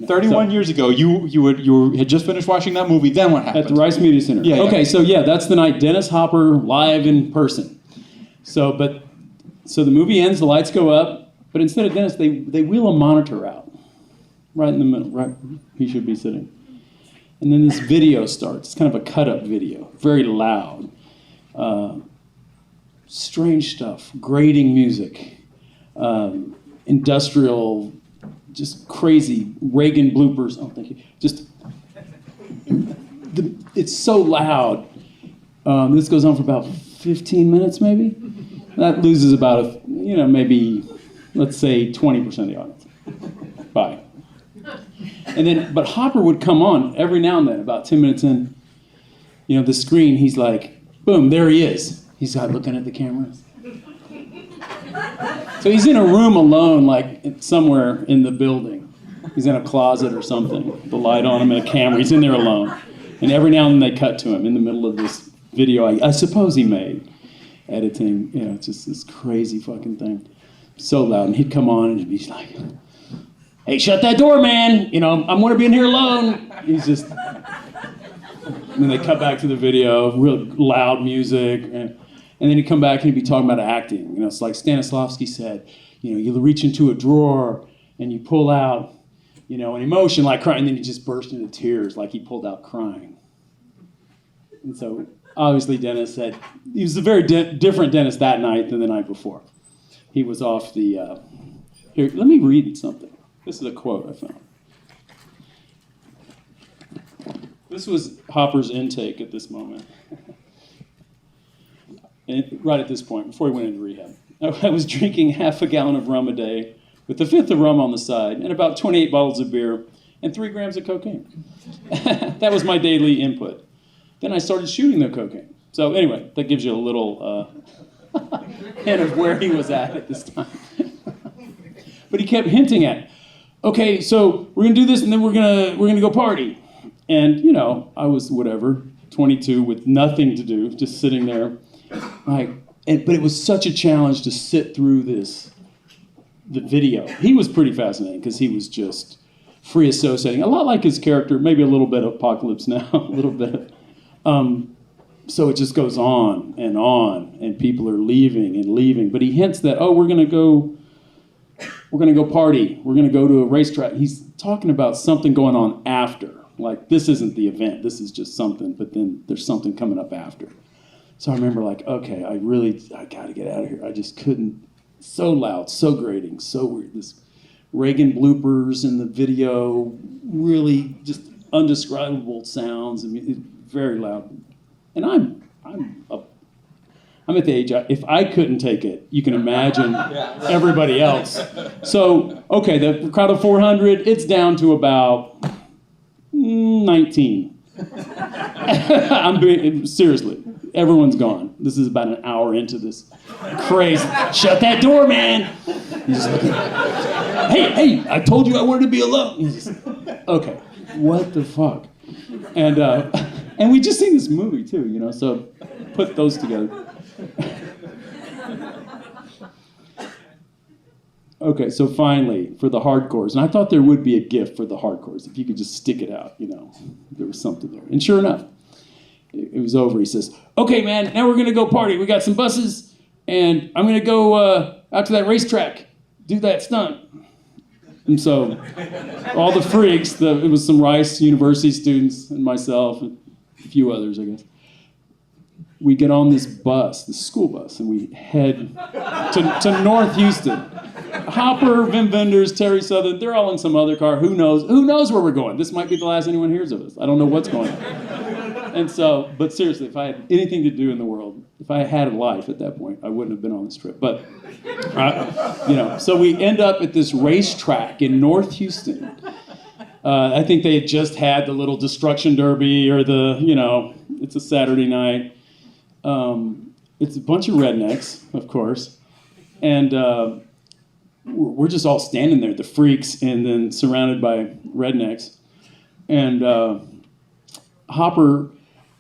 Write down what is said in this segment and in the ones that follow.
31 years ago, you had just finished watching that movie. Then what happened? At the Rice Media Center. Yeah. Okay, so that's the night. Dennis Hopper live in person. So the movie ends, the lights go up, but instead of Dennis, they wheel a monitor out, right in the middle, right? He should be sitting. And then this video starts. It's kind of a cut-up video, very loud. Strange stuff, grating music, industrial, just crazy Reagan bloopers. Oh, thank you. Just, it's so loud. This goes on for about 15 minutes, maybe. That loses about, maybe, let's say 20% of the audience. Bye. And then, but Hopper would come on every now and then, about 10 minutes in, the screen, he's like, boom, there he is. He's looking at the cameras. So he's in a room alone, like somewhere in the building. He's in a closet or something, the light on him and a camera. He's in there alone. And every now and then they cut to him in the middle of this video I suppose he made, editing. It's just this crazy fucking thing. So loud. And he'd come on and he'd be like, hey, shut that door, man. I'm going to be in here alone. He's just... And then they cut back to the video, real loud music. And then he'd come back and he'd be talking about acting. It's like Stanislavski said, you reach into a drawer and you pull out, an emotion like crying. And then he just burst into tears like he pulled out crying. And so obviously Dennis said, he was a very different Dennis that night than the night before. He was off the... Here, let me read something. This is a quote I found. This was Hopper's intake at this moment. And right at this point, before he went into rehab. I was drinking half a gallon of rum a day with a fifth of rum on the side and about 28 bottles of beer and 3 grams of cocaine. That was my daily input. Then I started shooting the cocaine. So anyway, that gives you a little hint of where he was at this time. But he kept hinting at, okay, so we're gonna do this and then we're gonna go party. And I was 22 with nothing to do, just sitting there. But it was such a challenge to sit through the video. He was pretty fascinating because he was just free associating, a lot like his character, maybe a little bit of Apocalypse Now, a little bit. So it just goes on, and people are leaving. But he hints that, we're gonna go party. We're gonna go to a racetrack. He's talking about something going on after. Like, this isn't the event, this is just something, but then there's something coming up after. So I remember okay, I gotta get out of here. I just couldn't, so loud, so grating, so weird. This Reagan bloopers in the video, really just undescribable sounds, very loud. And I'm at the age, if I couldn't take it, you can imagine everybody else. So, okay, the crowd of 400, it's down to about 19. Seriously, everyone's gone. This is about an hour into this crazy. Shut that door, man. He's just looking, hey, I told you I wanted to be alone. He's just, okay, what the fuck? And we just seen this movie too, so put those together. Okay, so finally, for the hardcores, and I thought there would be a gift for the hardcores, if you could just stick it out, there was something there. And sure enough, it was over. He says, okay, man, now we're going to go party. We got some buses, and I'm going to go out to that racetrack, do that stunt. And so all the freaks, it was some Rice University students and myself and a few others, I guess. We get on this bus, the school bus, and we head to North Houston. Hopper, Vim Vendors, Terry Southern, they're all in some other car. Who knows? Who knows where we're going? This might be the last anyone hears of us. I don't know what's going on. And so, but seriously, if I had anything to do in the world, if I had a life at that point, I wouldn't have been on this trip. But, so we end up at this racetrack in North Houston. I think they had just had the little destruction derby or it's a Saturday night. It's a bunch of rednecks, of course. And we're just all standing there, the freaks, and then surrounded by rednecks. And Hopper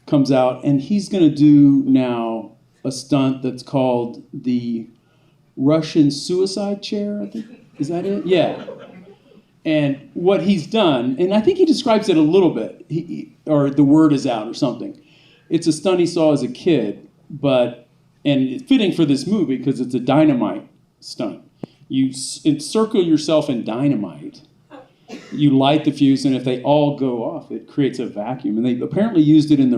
comes out, and he's going to do now a stunt that's called the Russian suicide chair, I think. Is that it? Yeah. And what he's done, and I think he describes it a little bit, or the word is out or something. It's a stunt he saw as a kid, and it's fitting for this movie because it's a dynamite stunt. You encircle yourself in dynamite, you light the fuse, and if they all go off, it creates a vacuum. And they apparently used it in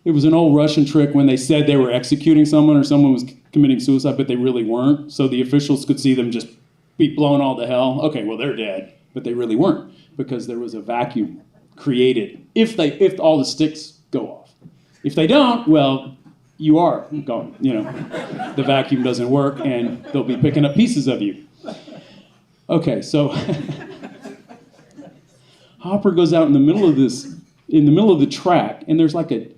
it was an old Russian trick when they said they were executing someone or someone was committing suicide, but they really weren't. So the officials could see them just be blown all to hell. Okay, well, they're dead, but they really weren't because there was a vacuum created if all the sticks go off. If they don't, well, you are gone. The vacuum doesn't work, and they'll be picking up pieces of you. Okay, so Hopper goes out in the middle of the track, and there's like a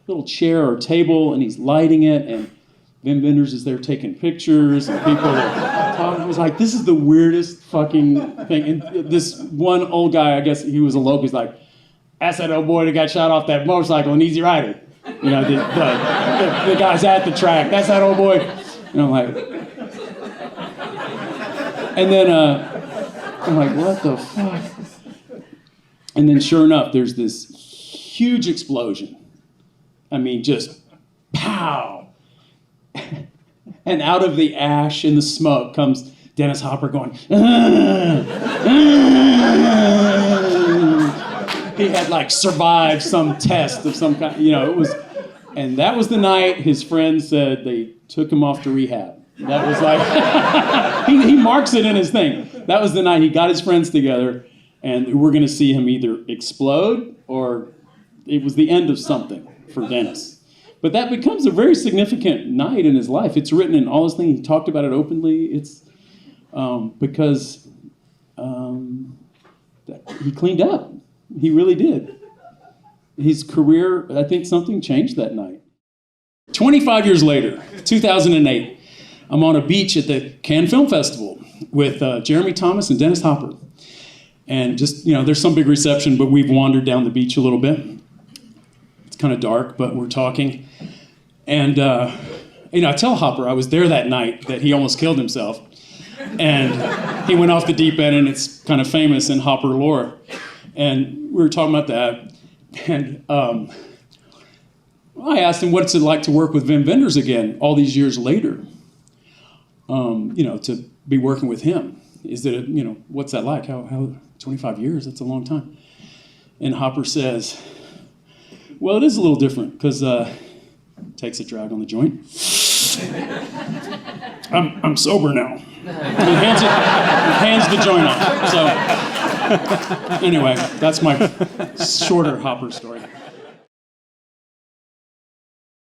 little chair or table, and he's lighting it, and Wim Wenders is there taking pictures, and people are talking. It was like, this is the weirdest fucking thing. And this one old guy, I guess he was a local, he's like, that's that old boy that got shot off that motorcycle in Easy Rider. The guy's at the track. That's that old boy. And I'm like, and then I'm like, what the fuck? And then sure enough, there's this huge explosion. I mean, just pow. And out of the ash and the smoke comes Dennis Hopper going, he had like survived some test of some kind, it was, and that was the night his friends said they took him off to rehab. That was like, he marks it in his thing. That was the night he got his friends together, and we're going to see him either explode or it was the end of something for Dennis. But that becomes a very significant night in his life. It's written in all his things. He talked about it openly. It's because he cleaned up. He really did. His career, I think something changed that night. 25 years later, 2008, I'm on a beach at the Cannes Film Festival with Jeremy Thomas and Dennis Hopper. And just, there's some big reception, but we've wandered down the beach a little bit. It's kind of dark, but we're talking. And, I tell Hopper I was there that night that he almost killed himself. And he went off the deep end, and it's kind of famous in Hopper lore. And we were talking about that. And I asked him, what's it like to work with Wim Wenders again all these years later? To be working with him. Is it, what's that like? How 25 years, that's a long time. And Hopper says, well, it is a little different because takes a drag on the joint. I'm sober now. And hands the joint off. So anyway, that's my shorter Hopper story.